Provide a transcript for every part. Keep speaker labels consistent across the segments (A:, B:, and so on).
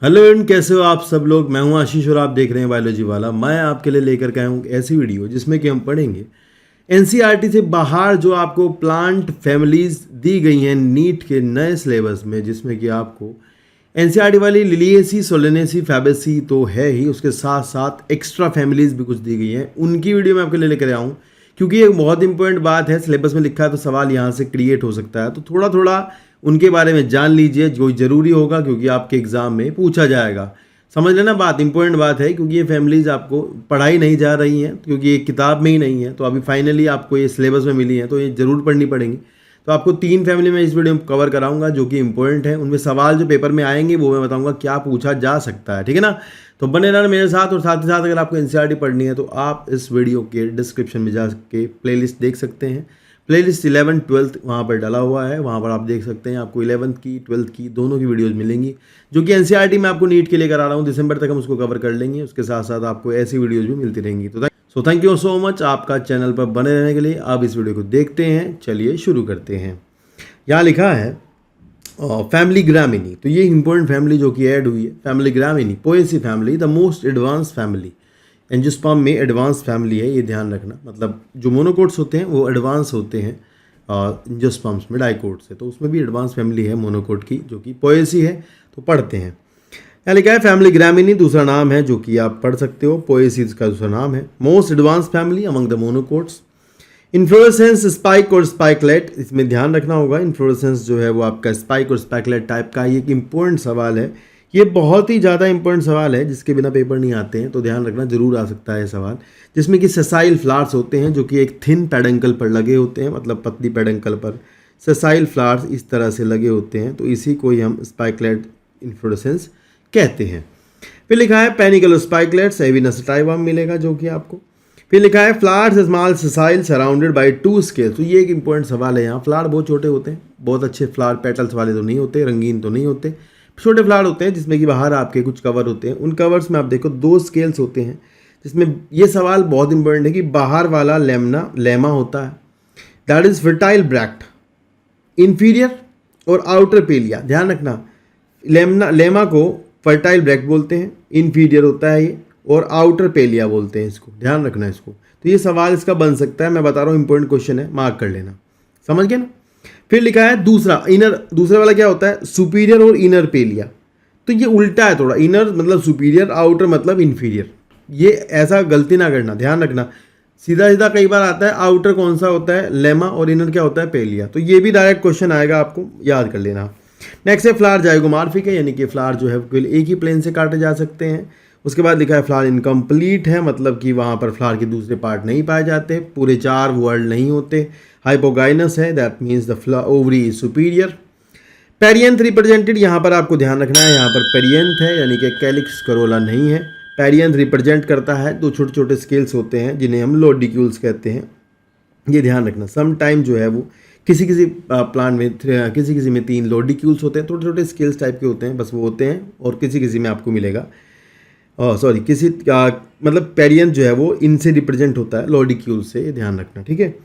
A: Hello and कैसे हो आप सब लोग। मैं हूं आशीष और आप देख रहे हैं बायोलॉजी वाला। मैं आपके लिए लेकर के आया हूं ऐसी वीडियो जिसमें कि हम पढ़ेंगे एनसीईआरटी से बाहर जो आपको प्लांट फैमिलीज दी गई हैं नीट के नए सिलेबस में, जिसमें कि आपको एनसीईआरटी वाली लिलिएसी सोलेनेसी फैबेसी तो है ही, उसके साथ साथ एक्स्ट्रा फैमिलीज भी कुछ दी गई हैं। उनकी वीडियो मैं आपके लिए लेकर आया हूँ क्योंकि ये बहुत इंपॉर्टेंट बात है, सिलेबस में लिखा है तो सवाल यहाँ से क्रिएट हो सकता है। तो थोड़ा थोड़ा उनके बारे में जान लीजिए, जो ज़रूरी होगा क्योंकि आपके एग्ज़ाम में पूछा जाएगा। समझ लेना बात, इंपॉर्टेंट बात है क्योंकि ये फैमिलीज़ आपको पढ़ाई नहीं जा रही हैं क्योंकि ये किताब में ही नहीं है, तो अभी फाइनली आपको ये सिलेबस में मिली है तो ये ज़रूर पढ़नी पड़ेंगी। तो आपको 3 फैमिली में इस वीडियो में कवर कराऊंगा जो कि इंपॉर्टेंट है। उनमें सवाल जो पेपर में आएंगे वो मैं बताऊंगा क्या पूछा जा सकता है, ठीक है ना। तो बने रहना मेरे साथ, और साथ ही साथ अगर आपको एनसीईआरटी पढ़नी है तो आप इस वीडियो के डिस्क्रिप्शन में जाके प्लेलिस्ट देख सकते हैं। प्लेलिस्ट 11 12 वहाँ पर डाला हुआ है, वहाँ पर आप देख सकते हैं। आपको 11th की 12th की दोनों की वीडियोस मिलेंगी जो कि एनसीईआरटी में आपको नीट के लिए करा रहा हूँ। दिसंबर तक हम उसको कवर कर लेंगे, उसके साथ साथ आपको ऐसी वीडियोस भी मिलती रहेंगी। तो थैंक यू सो मच आपका चैनल पर बने रहने के लिए। आप इस वीडियो को देखते हैं, चलिए शुरू करते हैं। यहाँ लिखा है फैमिली ग्रामिनी, तो ये इंपॉर्टेंट फैमिली जो कि ऐड हुई है, family ग्रामिनी Poaceae family, the most advance family. Angiosperm में एडवांस फैमिली है, ये ध्यान रखना। मतलब जो मोनोकोट्स होते हैं वो एडवांस होते हैं एंजियोस्पर्म्स में डाइकोट से, तो उसमें भी एडवांस फैमिली है मोनोकोट की जो कि पोएसी है, तो पढ़ते हैं। यहाँ लिखा है फैमिली ग्रामिनी दूसरा नाम है जो कि आप पढ़ सकते हो, पोएसी का दूसरा नाम है। Most advance family among the monocots. Inflorescence spike और स्पाइकलेट, इसमें ध्यान रखना होगा। इन्फ्लोरेसेंस जो है वो आपका स्पाइक और स्पाइकलेट टाइप का, ये एक इंपॉर्टेंट सवाल है। ये बहुत ही ज़्यादा इंपॉर्टेंट सवाल है जिसके बिना पेपर नहीं आते हैं, तो ध्यान रखना, जरूर आ सकता है सवाल। जिसमें कि सेसाइल फ्लावर्स होते हैं जो कि एक थिन पेडंकल पर लगे होते हैं, मतलब पतली पेडंकल पर सेसाइल फ्लावर्स इस तरह से लगे होते हैं, तो इसी को ही हम स्पाइकलेट इन्फ्लोरेसेंस कहते हैं। फिर लिखा है पेनिकल स्पाइकलेट सेविनस टाइवम मिलेगा जो कि आपको। फिर लिखा है flowers small sessile surrounded by 2 scales, तो ये एक इंपॉर्टेंट सवाल है। यहाँ फ्लावर बहुत छोटे होते हैं, बहुत अच्छे फ्लावर पेटल्स वाले तो नहीं होते, रंगीन तो नहीं होते, छोटे फ्लावर होते हैं जिसमें कि बाहर आपके कुछ कवर होते हैं। उन कवर्स में आप देखो 2 स्केल्स होते हैं, जिसमें ये सवाल बहुत इंपॉर्टेंट है कि बाहर वाला लेमा होता है, that is fertile bract, inferior और आउटर पेलिया। ध्यान रखना, लेमा को फर्टाइल ब्रैक्ट बोलते हैं, इंफीरियर होता है ये, और आउटर पेलिया बोलते हैं इसको। ध्यान रखना इसको, तो ये सवाल इसका बन सकता है। मैं बता रहा हूँ इंपॉर्टेंट क्वेश्चन है, मार्क कर लेना, समझ गए ना। फिर लिखा है दूसरा इनर, दूसरा वाला क्या होता है, सुपीरियर और इनर पेलिया। तो ये उल्टा है थोड़ा, इनर मतलब सुपीरियर, आउटर मतलब इन्फीरियर। ये ऐसा गलती ना करना, ध्यान रखना। सीधा सीधा कई बार आता है आउटर कौन सा होता है, लेमा, और इनर क्या होता है, पेलिया। तो ये भी डायरेक्ट क्वेश्चन आएगा, आपको याद कर लेना। नेक्स्ट है फ्लावर जाइगोमॉर्फिक है, यानी कि फ्लावर जो है केवल एक ही प्लेन से काटे जा सकते हैं। उसके बाद लिखा है फ्लावर इनकम्प्लीट है, मतलब कि वहाँ पर फ्लावर के दूसरे पार्ट नहीं पाए जाते, पूरे 4 वर्ड नहीं होते। हाइपोगाइनस है, that means the ovary is superior. Perianth represented, यहाँ पर आपको ध्यान रखना है, यहाँ पर पेरियंथ है यानी कि कैलिक्स करोला नहीं है। पेरियंथ रिप्रेजेंट करता है 2 छोटे छोटे स्केल्स होते हैं जिन्हें हम लोडिक्यूल्स कहते हैं, ये ध्यान रखना। सम टाइम जो है वो किसी किसी प्लांट में किसी में 3 लोडिक्यूल्स होते हैं, छोटे छोटे स्केल्स टाइप के होते हैं, बस वो होते हैं, और किसी किसी में आपको मिलेगा किसी मतलब पेरियंथ जो है वो इनसे रिप्रेजेंट होता है, लोडिक्यूल से, ये ध्यान रखना, ठीक है।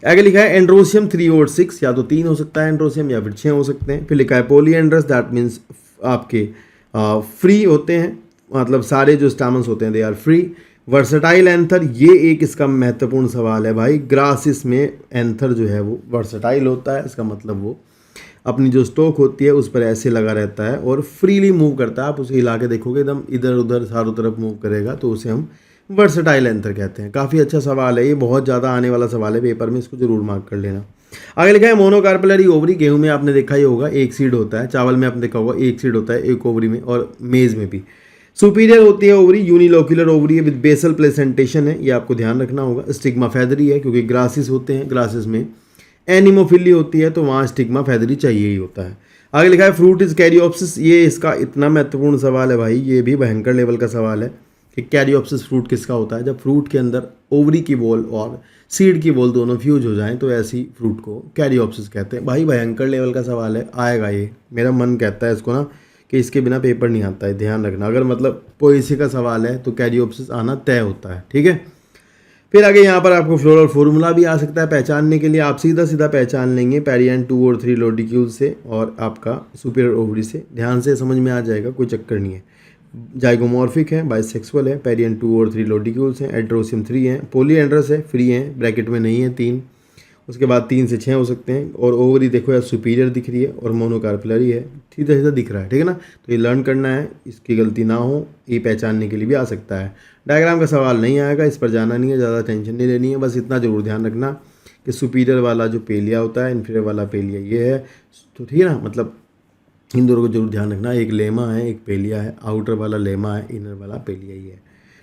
A: आगे लिखा है एंड्रोसियम 3 और 6, या तो 3 हो सकता है एंड्रोसियम या फिर 6 हो सकते हैं। फिर लिखा है पॉलीएंड्रस, दैट मीन्स आपके फ्री होते हैं, मतलब सारे जो स्टामन्स होते हैं they are free. Versatile anther, ये एक इसका महत्वपूर्ण सवाल है भाई। ग्रासिस में एंथर जो है वो वर्सटाइल होता है, इसका मतलब वो अपनी जो स्टोक होती है उस पर ऐसे लगा रहता है और फ्रीली मूव करता है। आप उसे हिला के देखोगे एकदम इधर उधर चारों तरफ मूव करेगा, तो उसे हम वर्सटाइल एंथर कहते हैं। काफ़ी अच्छा सवाल है ये, बहुत ज़्यादा आने वाला सवाल है पेपर में, इसको जरूर मार्क कर लेना। आगे लिखा है मोनोकार्पेलरी ओवरी, गेहूं में आपने देखा ही होगा एक सीड होता है, चावल में आपने देखा होगा एक सीड होता है एक ओवरी में, और मेज में भी। सुपीरियर होती है ओवरी, यूनिलोक्यूलर ओवरी है विद बेसल प्लेसेंटेशन है, ये आपको ध्यान रखना होगा। स्टिग्मा फैदरी है क्योंकि ग्रासिस होते हैं, ग्रासिस में एनिमोफिली होती है तो वहाँ स्टिग्मा फैदरी चाहिए ही होता है। आगे लिखा है फ्रूट इज कैरियोप्सिस, ये इसका इतना महत्वपूर्ण सवाल है भाई, ये भी भयंकर लेवल का सवाल है कि कैरियोप्सिस फ्रूट किसका होता है। जब फ्रूट के अंदर ओवरी की बॉल और सीड की बॉल दोनों फ्यूज हो जाएं तो ऐसी फ्रूट को कैरियोप्सिस कहते हैं। भाई भयंकर लेवल का सवाल है, आएगा ये, मेरा मन कहता है इसको ना कि इसके बिना पेपर नहीं आता है, ध्यान रखना। अगर मतलब पोएसी का सवाल है तो कैरियोप्सिस आना तय होता है, ठीक है। फिर आगे यहाँ पर आपको फ्लोरल फॉर्मूला भी आ सकता है पहचानने के लिए। आप सीधा सीधा पहचान लेंगे पेरियन 2 और 3 लोडिक्यूल से और आपका सुपीरियर ओवरी से। ध्यान से समझ में आ जाएगा, कोई चक्कर नहीं है। जाइगोमॉर्फिक है, बाइसेक्सुअल है, पेरियन 2 और 3 लोडिक्यूल्स हैं, एड्रोसियम 3 है, पॉलीएंड्रस है, फ्री हैं, ब्रैकेट में नहीं है 3। उसके बाद 3 से 6 हो सकते हैं। और ओवरी देखो यार सुपीरियर दिख रही है और मोनोकार्पिलरी है, सीधा सीधा दिख रहा है, ठीक है ना। तो ये लर्न करना है, इसकी गलती ना हो, ये पहचानने के लिए भी आ सकता है। डायग्राम का सवाल नहीं आएगा, इस पर जाना नहीं है, ज़्यादा टेंशन नहीं लेनी है। बस इतना जरूर ध्यान रखना कि सुपीरियर वाला जो पेलिया होता है, इन्फीरियर वाला पेलिया ये है, तो ठीक है ना। मतलब इन दोनों को जरूर ध्यान रखना, एक लेमा है एक पेलिया है, आउटर वाला लेमा है, इनर वाला पेलिया ही है,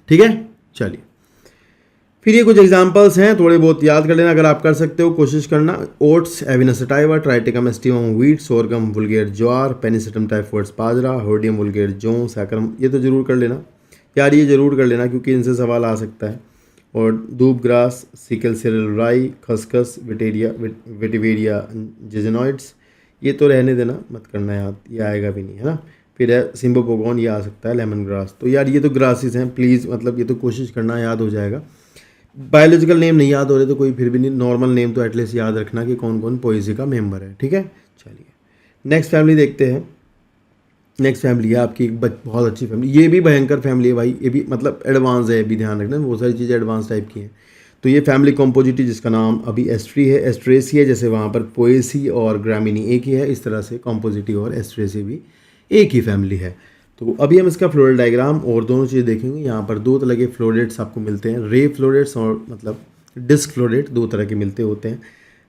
A: ठीक है। चलिए फिर ये कुछ एग्जांपल्स हैं, थोड़े बहुत याद कर लेना अगर आप कर सकते हो, कोशिश करना। Oats, Avena sativa, Triticum aestivum wheat, sorghum vulgare ज्वार, पेनिसिटम टाइफोइड्स बाजरा, होर्डियम वुल्गेर जौ, सैकरम, ये तो जरूर कर लेना यार, ये जरूर कर लेना क्योंकि इनसे सवाल आ सकता है। और दूब ग्रास, सिकल सेरल राई, खसखस, वेटिवेरिया जिजेनॉइड्स, ये तो रहने देना, मत करना याद, ये आएगा भी नहीं, है ना। फिर है सिम्बोपोगोन, ये आ सकता है, लेमन ग्रास। तो यार ये तो ग्रासेस हैं, प्लीज़ मतलब ये तो कोशिश करना याद हो जाएगा। बायोलॉजिकल नेम नहीं याद हो रहे तो कोई फिर भी नहीं, नॉर्मल नेम तो एटलीस्ट याद रखना कि कौन कौन पोएसी का मेंबर है, ठीक है। चलिए नेक्स्ट फैमिली देखते हैं। नेक्स्ट फैमिली है आपकी एक बहुत अच्छी फैमिली, ये भी भयंकर फैमिली है भाई, ये भी मतलब एडवांस है, भी ध्यान रखना, बहुत सारी चीज़ें एडवांस टाइप की हैं। तो ये फैमिली कॉम्पोजिटी जिसका नाम अभी एस्ट्री है, एस्ट्रेसी है, जैसे वहाँ पर पोएसी और ग्रामिनी एक ही है, इस तरह से कॉम्पोजिटी और एस्ट्रेसी भी एक ही फैमिली है। तो अभी हम इसका फ्लोरल डायग्राम और दोनों चीज़ें देखेंगे। यहाँ पर दो तरह के फ्लोरेट्स आपको मिलते हैं, रे फ्लोरेट्स और मतलब डिस्क फ्लोरेट, दो तरह के मिलते होते हैं।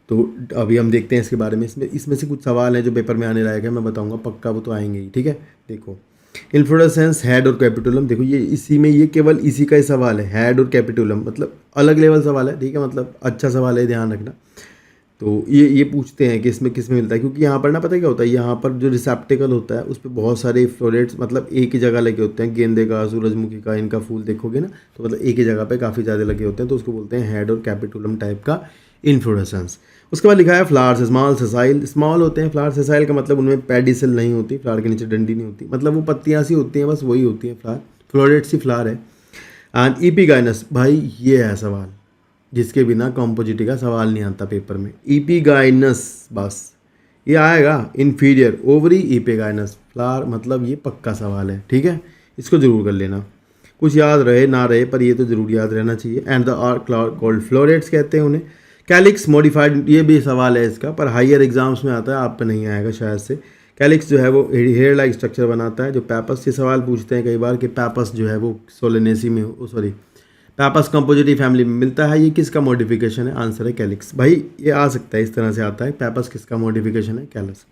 A: तो अभी हम देखते हैं इसके बारे में। इसमें से कुछ सवाल हैं जो पेपर में आने लायक है, मैं बताऊंगा पक्का, वो तो आएंगे ही, ठीक है। देखो इन्फ्लोरेसेंस, हेड और कैपिटुलम, देखो ये इसी में, ये केवल इसी का ही सवाल है, हेड और कैपिटुलम, मतलब अलग लेवल सवाल है, ठीक है, मतलब अच्छा सवाल है, ध्यान रखना। तो ये पूछते हैं कि इसमें किस में मिलता है, क्योंकि यहाँ पर ना पता है क्या होता है, यहाँ पर जो रिसेप्टिकल होता है उस पर बहुत सारे फ्लोरेट्स मतलब एक ही जगह लगे होते हैं, गेंदे का, सूरजमुखी का, इनका फूल देखोगे ना तो मतलब एक ही जगह पे काफ़ी ज़्यादा लगे होते हैं, तो उसको बोलते हैं हेड और कैपिटुलम टाइप का इन्फ्लोरेसेंस। उसके बाद लिखा है फ्लावर्स, स्मॉल सेसाइल, स्मॉल होते हैं फ्लावर, सेसाइल का मतलब उनमें पेडिसल नहीं होती, फ्लावर के नीचे डंडी नहीं होती, मतलब वो पत्तियाँ सी होती हैं, बस वही होती हैं फ्लावर, फ्लोरेट सी फ्लावर है। एंड ईपीगाइनस, भाई ये है सवाल जिसके बिना कॉम्पोजिटी का सवाल नहीं आता पेपर में, ईपीगाइनस, बस ये आएगा, इन्फीरियर ओवरी ईपीगाइनस फ्लावर, मतलब ये पक्का सवाल है, ठीक है, इसको जरूर कर लेना, कुछ याद रहे ना रहे पर ये तो जरूर याद रहना चाहिए। And they are called florets कहते हैं उन्हें। कैलिक्स मॉडिफाइड, ये भी सवाल है इसका, पर हायर एग्जाम्स में आता है, आप पे नहीं आएगा शायद से। कैलिक्स जो है वो हेयर लाइक स्ट्रक्चर बनाता है, जो पैपस, ये सवाल पूछते हैं कई बार कि पैपस जो है वो सोलेनेसी में, सॉरी पैपस कॉम्पोजिटी फैमिली में मिलता है, ये किसका मॉडिफिकेशन है, आंसर है कैलिक्स। भाई ये आ सकता है, इस तरह से आता है, पैपस किसका मॉडिफिकेशन है, कैलस।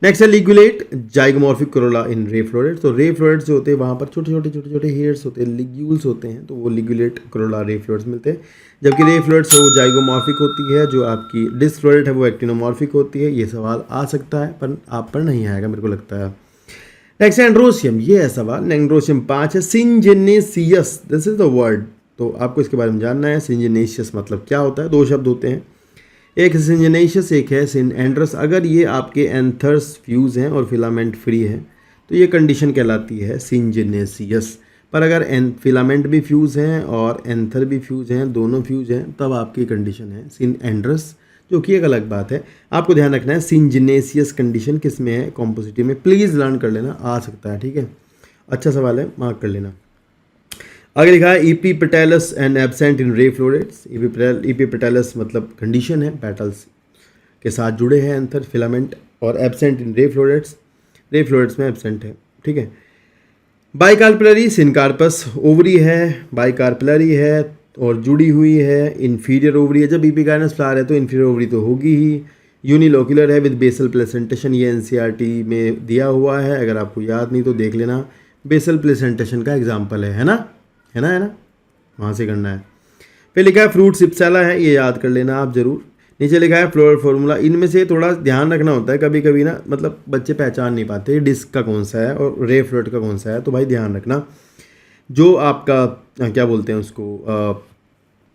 A: नेक्स्ट है लिग्यूलेट, जाइगोमॉर्फिक कोरोला इन रे फ्लोरेट्स। तो रे फ्लोरेट्स जो होते हैं वहाँ पर छोटे छोटे हेयर्स होते हैं, लिग्यूल्स होते हैं, तो वो लिग्यूलेट कोरोला रे फ्लोरेट्स मिलते हैं। जबकि रे फ्लोरेट्स है वो जाइगोमॉर्फिक होती है, जो आपकी डिस्क फ्लोरेट है वो एक्टिनोमॉर्फिक होती है। ये सवाल आ सकता है पर आप पर नहीं आएगा मेरे को लगता है। नेक्स्ट एंड्रोसियम, ये है सवाल, एंड्रोसियम 5 है। सिंजेनेसियस, दिस इज द वर्ड, तो आपको इसके बारे में जानना है। सिंजेनेशियस मतलब क्या होता है, दो शब्द होते हैं, एक सिंजेनेशियस, एक है सिनएंड्रस। अगर ये आपके एंथर्स फ्यूज़ हैं और फिलामेंट फ्री है तो ये कंडीशन कहलाती है सिंजेनेसियस। पर अगर फिलामेंट भी फ्यूज़ हैं और एंथर भी फ्यूज़ हैं, दोनों फ्यूज़ हैं, तब आपकी कंडीशन है सिनएंड्रस, जो कि एक अलग बात है। आपको ध्यान रखना है सिंजेनेसियस कंडीशन किस में है, कॉम्पोजिटिव में, प्लीज़ लर्न कर लेना, आ सकता है, ठीक है, अच्छा सवाल है, मार्क कर लेना। आगे लिखा है ईपीपेटैलस and absent in ray florets. ईपीपेटैलस मतलब कंडीशन है, पेटल्स के साथ जुड़े हैं एंथर फिलामेंट, और absent in ray florets, ray florets में एब्सेंट है, ठीक है। बाइकार्पिलरी, सिनकार्पस ओवरी है, बाइकार्पिलरी है और जुड़ी हुई है, इन्फीरियर ओवरी है। जब ईपीगाइनस फ्लावर है तो इन्फीरियर ओवरी तो होगी ही। यूनिलोक्यूलर है विद बेसल प्लेसेंटेशन, ये एनसीईआरटी में दिया हुआ है, अगर आपको याद नहीं तो देख लेना, बेसल प्लेसेंटेशन का एग्जाम्पल है ना, है ना, वहाँ से करना है। फिर लिखा है फ्रूट सिप्सेला है, ये याद कर लेना आप जरूर। नीचे लिखा है फ्लोरल फॉर्मूला, इनमें से थोड़ा ध्यान रखना होता है, कभी कभी ना मतलब बच्चे पहचान नहीं पाते डिस्क का कौन सा है और रे फ्लोरेट का कौन सा है, तो भाई ध्यान रखना। जो आपका क्या बोलते हैं उसको,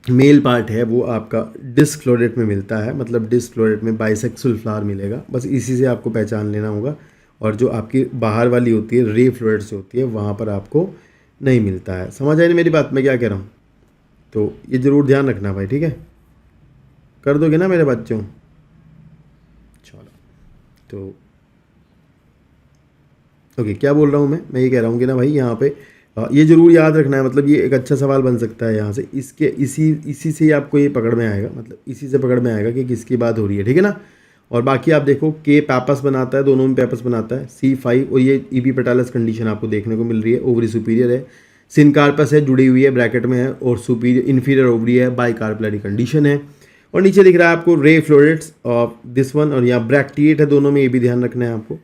A: मेल पार्ट है वो आपका डिस्क फ्लोरेट में मिलता है, मतलब डिस्क फ्लोरेट में बाइसेक्सुअल फ्लावर मिलेगा, बस इसी से आपको पहचान लेना होगा। और जो आपकी बाहर वाली होती है रे फ्लोरेट से होती है, वहाँ पर आपको नहीं मिलता है। समझ आई ना मेरी बात, मैं क्या कह रहा हूँ, तो ये ज़रूर ध्यान रखना भाई, ठीक है। कर दोगे ना मेरे बच्चों? चलो तो ओके, क्या बोल रहा हूँ मैं ये कह रहा हूँ कि ना भाई यहाँ पे ये ज़रूर याद रखना है, मतलब ये एक अच्छा सवाल बन सकता है यहाँ से, इसके इसी से ही आपको ये पकड़ में आएगा, मतलब इसी से पकड़ में आएगा कि किसकी बात हो रही है, ठीक है ना। और बाकी आप देखो के पैपस बनाता है, दोनों में पैपस बनाता है, C5 और ये ईबी पेटालस कंडीशन आपको देखने को मिल रही है, ओवरी सुपीरियर है, सिनकार्पस है जुड़ी हुई है ब्रैकेट में है, और सुपीरियर इन्फीरियर ओवरी है, बाइकार्पलरी कंडीशन है। और नीचे दिख रहा है आपको ray florets of this one, और यहाँ ब्रैक्टिएट है दोनों में, ये भी ध्यान रखना है आपको।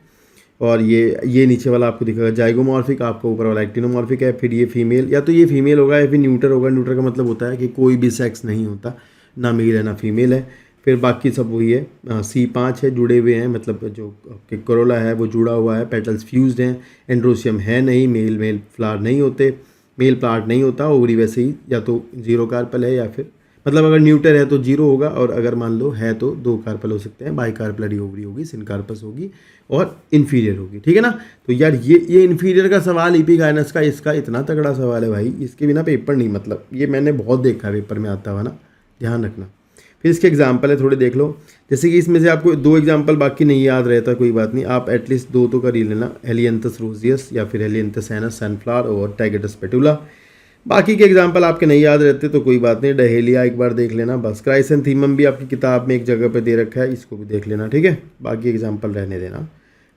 A: और ये नीचे वाला आपको दिखेगा जाइगोमॉर्फिक, आपको ऊपर वाला एक्टिनोमॉर्फिक है। फिर ये फीमेल, या तो ये फीमेल होगा या फिर न्यूटर होगा। न्यूटर का मतलब होता है कि कोई भी सेक्स नहीं होता, ना मेल है ना फीमेल है। फिर बाकी सब वही है। C5 है, जुड़े हुए हैं, मतलब जो आपके कोरोला है वो जुड़ा हुआ है, पेटल्स फ्यूज्ड हैं, एंड्रोसियम है नहीं, मेल फ्लावर नहीं होते, मेल प्लांट नहीं होता। ओवरी वैसे ही या तो 0 कार्पल है, या फिर मतलब अगर न्यूटर है तो 0 होगा, और अगर मान लो है तो 2 कार्पल हो सकते हैं, बाइकार्पलरी ओवरी होगी, सिनकार्पस होगी और इन्फीरियर होगी, ठीक है ना। तो यार ये इन्फीरियर का सवाल इपिगाइनस का, इसका इतना तगड़ा सवाल है भाई, इसके बिना पेपर नहीं, मतलब ये मैंने बहुत देखा है पेपर में आता हुआ ना, ध्यान रखना। फिर इसके एग्जाम्पल है, थोड़े देख लो। जैसे कि इसमें से आपको 2 एग्जाम्पल बाकी नहीं याद रहता, कोई बात नहीं, आप एटलीस्ट 2 तो कर ही लेना, हेलियंथस रोजियस या फिर हेलियंथस एनस सनफ्लावर और टाइगेटस पेटुला। बाकी के एग्जाम्पल आपके नहीं याद रहते तो कोई बात नहीं, डहेलिया एक बार देख लेना बस। क्राइसेंथीमम भी आपकी किताब में एक जगह पे दे रखा है, इसको भी देख लेना, ठीक है। बाकी एग्जाम्पल रहने देना,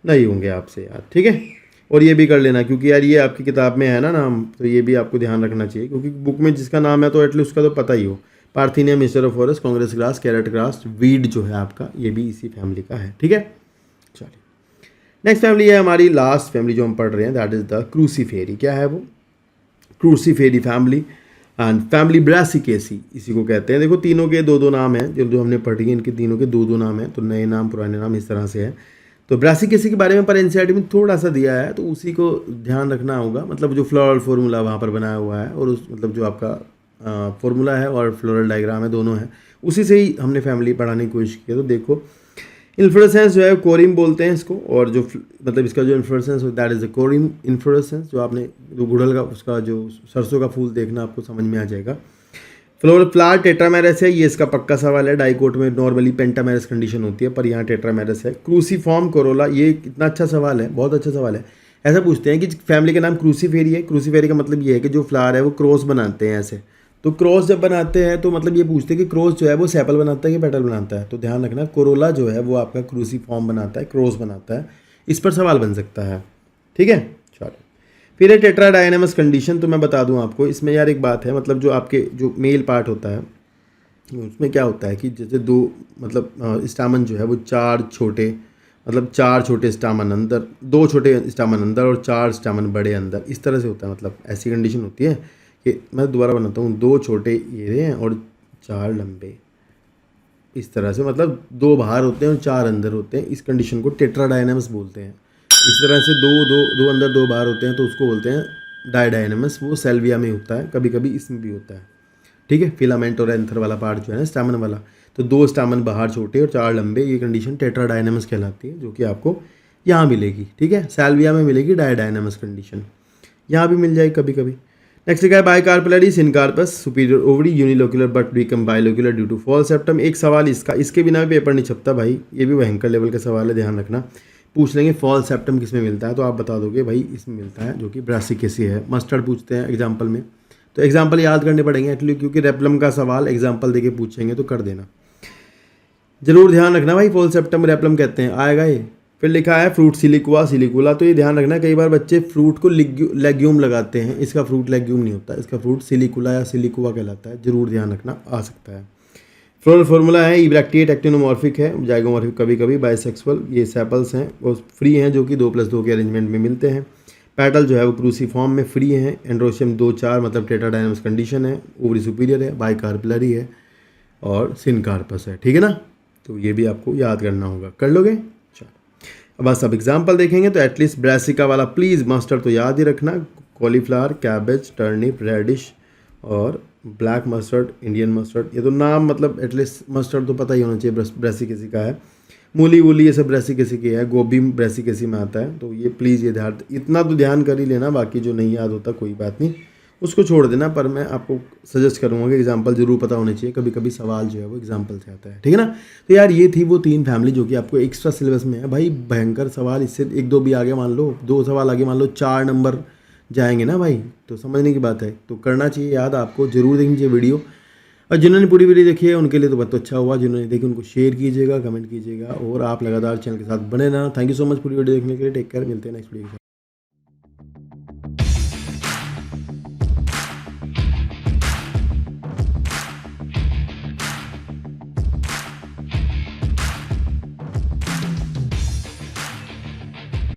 A: नहीं होंगे आपसे यार, ठीक है। और ये भी कर लेना, क्योंकि यार ये आपकी किताब में है ना नाम, तो ये भी आपको ध्यान रखना चाहिए, क्योंकि बुक में जिसका नाम है तो एटलीस्ट उसका तो पता ही हो। Parthenium, hysterophorus, congress grass, carrot grass, weed जो है आपका, ये भी इसी फैमिली का है, ठीक है। चलिए नेक्स्ट फैमिली है हमारी, लास्ट फैमिली जो हम पढ़ रहे हैं, दैट इज द क्रूसीफेरी। क्या है वो? क्रूसीफेरी फैमिली एंड फैमिली ब्रासिकेसी इसी को कहते हैं। देखो तीनों के 2-2 नाम हैं, जो हमने पढ़ी है, इनके तीनों के 2-2 नाम हैं, तो नए नाम पुराने नाम इस तरह से है। तो ब्रासिकेसी के बारे में पर एनसीईआरटी में थोड़ा सा दिया है, तो उसी को ध्यान रखना होगा, मतलब जो फ्लोरल फार्मूला वहाँ पर बनाया हुआ है, और उस मतलब जो आपका फार्मूला है और फ्लोरल डायग्राम है, दोनों है, उसी से ही हमने फैमिली पढ़ाने की कोशिश की है। तो देखो इन्फ्लोरेसेंस जो है कोरिम बोलते हैं इसको, और जो मतलब इसका जो inflorescence that is the corymb inflorescence, जो आपने जो गुड़हल का उसका जो सरसों का फूल देखना आपको समझ में आ जाएगा। फ्लावर टेट्रामेरस है, ये इसका पक्का सवाल है। डाइकोट में नॉर्मली पेंटामेरस कंडीशन होती है, पर यहाँ टेट्रामेरस है। क्रूसीफॉर्म कोरोला, ये कितना अच्छा सवाल है, बहुत अच्छा सवाल है। ऐसा पूछते हैं कि फैमिली का नाम क्रूसीफेरी है, क्रूसीफेरी का मतलब ये है कि जो फ्लावर है वो क्रॉस बनाते हैं ऐसे। तो क्रॉस जब बनाते हैं तो मतलब ये पूछते हैं कि क्रॉस जो है वो सेपल बनाता है कि पेटल बनाता है। तो ध्यान रखना, कोरोला जो है वो आपका क्रूसीफॉर्म बनाता है, क्रॉस बनाता है, इस पर सवाल बन सकता है, ठीक है। चलो फिर है टेट्राडायनेमस कंडीशन। तो मैं बता दूं आपको, इसमें यार एक बात है, मतलब जो आपके जो मेल पार्ट होता है उसमें क्या होता है कि जैसे 2 मतलब स्टामन जो है वो 4 छोटे, मतलब 4 छोटे स्टामन अंदर, 2 छोटे स्टामन अंदर और 4 स्टामन बड़े अंदर, इस तरह से होता है। मतलब ऐसी कंडीशन होती है कि मैं दोबारा बनाता हूँ, 2 छोटे ये हैं और 4 लंबे, इस तरह से, मतलब 2 बाहर होते हैं और 4 अंदर होते हैं। इस कंडीशन को टेट्राडायनेमस बोलते हैं। इस तरह से 2 अंदर 2 बाहर होते हैं, तो उसको बोलते हैं डायडायनेमस। वो सेल्विया में होता है, कभी कभी इसमें भी होता है, ठीक है। फिलामेंट और एंथर वाला पार्ट जो है ना, स्टामन वाला, तो 2 स्टामन बाहर छोटे और 4 लंबे, ये कंडीशन टेट्राडायनेमस कहलाती है, जो कि आपको यहाँ मिलेगी, ठीक है। सेल्विया में मिलेगी डायडायनेमस कंडीशन, यहाँ भी मिल जाएगी कभी कभी। नेक्स्ट क्या है, bicarpellary syncarpous, superior ovary, unilocular but become bilocular due to false septum. एक सवाल इसका, इसके बिना भी पेपर नहीं छपता भाई, ये भी भयंकर लेवल का सवाल है, ध्यान रखना। पूछ लेंगे फॉल सेप्टम किस में मिलता है, तो आप बता दोगे भाई इसमें मिलता है, जो कि ब्रासिकेसी है। मस्टर्ड पूछते हैं एग्जाम्पल में, तो एग्जाम्पल याद करने पड़ेंगे एटलीस्ट, क्योंकि रेपलम का सवाल एग्जाम्पल देके पूछेंगे तो कर देना, जरूर ध्यान रखना भाई। फॉल सेप्टम रेपलम कहते हैं, आएगा ये। फिर लिखा है फ्रूट सिलिकुआ, सिलिकुला, तो ये ध्यान रखना, कई बार बच्चे फ्रूट को लेग्यूम लगाते हैं, इसका फ्रूट लेग्यूम नहीं होता, इसका फ्रूट सिलिकुला या सिलिकुआ कहलाता है, जरूर ध्यान रखना, आ सकता है। फ्लोरल फार्मूला है इब्रैक्टिएट, एक्टिनोमॉर्फिक है, जाइगोमॉर्फिक कभी कभी, बाइसेक्सुअल, ये सेपल्स हैं वो फ्री हैं, जो कि 2+2 के अरेंजमेंट में मिलते हैं। पेटल जो है वो क्रूसीफॉर्म में फ्री हैं। एंड्रोशियम 2-4 मतलब टेट्राडायनेमस कंडीशन है, ओवरी सुपीरियर है, बाइकार्पलरी है और सिनकार्पस है, ठीक है ना। तो ये भी आपको याद करना होगा, कर लोगे। अब बस अब एग्जाम्पल देखेंगे, तो एटलीस्ट ब्रासिका वाला प्लीज़ मस्टर्ड तो याद ही रखना, कॉलीफ्लावर, कैबेज, टर्निप, रेडिश और ब्लैक मस्टर्ड, इंडियन मस्टर्ड, ये तो नाम मतलब एटलीस्ट मस्टर्ड तो पता ही होना चाहिए, ब्रासिकेसी का है। मूली वूली ये सब ब्रासिकेसी की है, गोभी ब्रासिकेसी में आता है, तो ये प्लीज़ ये ध्यान, इतना तो ध्यान कर ही लेना, बाकी जो नहीं याद होता कोई बात नहीं, उसको छोड़ देना, पर मैं आपको सजेस्ट करूँगा कि एग्जाम्पल जरूर पता होने चाहिए, कभी कभी सवाल जो है वो एग्जाम्पल से आता है, ठीक है ना। तो यार ये थी वो 3 फैमिली जो कि आपको एक्स्ट्रा सिलेबस में है। भाई भयंकर सवाल, इससे 1-2 भी आगे मान लो, 2 सवाल आगे मान लो, 4 नंबर जाएंगे ना भाई, तो समझने की बात है। तो करना चाहिए याद आपको, जरूर देखनी चाहिए वीडियो। और जिन्होंने पूरी वीडियो देखी है उनके लिए तो बहुत अच्छा हुआ, जिन्होंने देखी उनको शेयर कीजिएगा, कमेंट कीजिएगा, और आप लगातार चैनल के साथ बने रहना। थैंक यू सो मच पूरी वीडियो देखने के लिए। टेक केयर, मिलते हैं नेक्स्ट वीडियो के साथ।